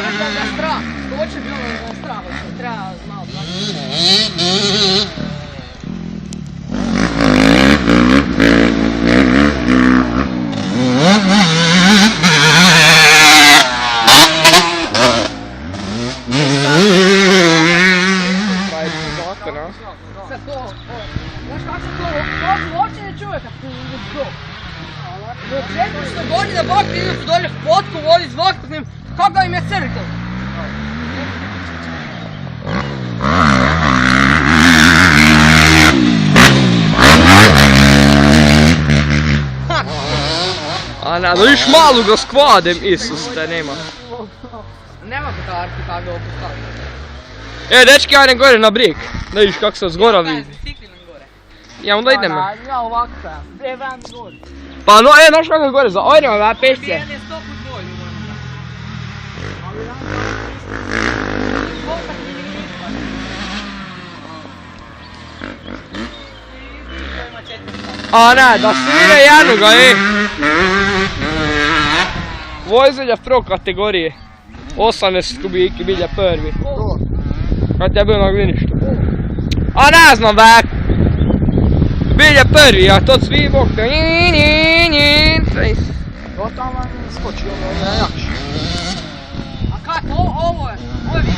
Znaš da je strah, skoči bilo da je strah, treba malo plaći. Sad to, znaš kako se to uopće ne čuje kad ti ide zvuk. Dok 400 godina bak ti idu tu dolje fotku, vodi zvuk, kako im je crkao? A ne, da viš malu ga skvadem, Isus te nema. Nema petarki kako ga opustaviti. Dečki, ajde gore na brijeg, da vidiš kako se zgora vidi. Ja, onda idemo. Ja ovako sam, vam gore. Pa no, znaš kako je gore, ajdemo da pešce. Jedan je 100 put bolji. A ne, da svire jednoga, Vojzelja prvog kategorije. 18 kubiki, bilja prvi. Kad je bio na gliništu. A ne znam vek. Bilja prvi, a to svi bok. To tamo skoči, ovo je jakši. A kak, ovo je više.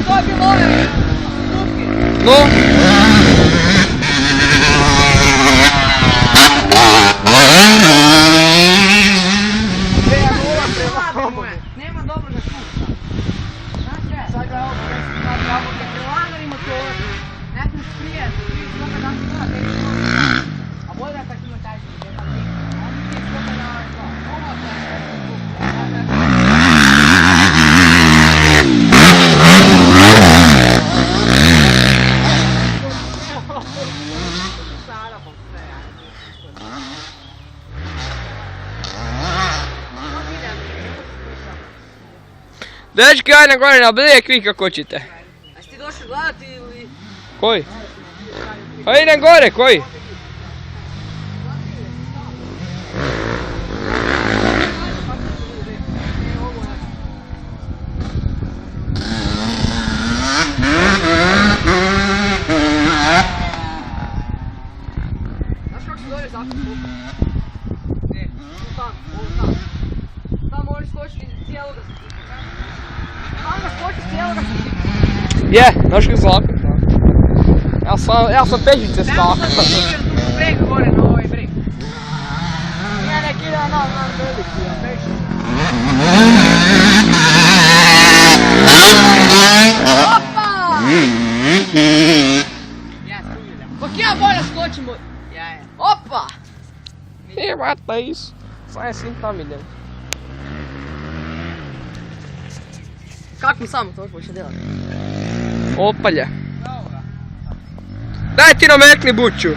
To je bilo ove stupke. No. Nema dobro da sluša. Znaš sad ga ovo kad prelagari motor, ne znam sprijeti, ti svoga dan se zna, tebi što. A bolje da kad ima taj što je tam nikad. Oni ti svoga dan zna. Ovo Dečki, ajde gore na brijeg, vi kako ćete. A si ti došli gledati ili... Koji? Pa idem gore, koji? Znaš kako se dolje zakon skupa? Ne, tamo. Tamo možeš skočiti cijeloga se skupa. Tamo skočiš cijeloga se skupa. Je, znaš kako zakon. Ja sam pežice stakao. Nemo sam ti tu breg gore na ovaj breg. Nije neki da nam veliki, ja peši. Opa! Ja skuljam. Kok ja bolje skočim od... Opa! Vata isso. Sai assim, tá, me dentro. Kak mi samo to počne delati? Opalja. Daj ti nametni buću.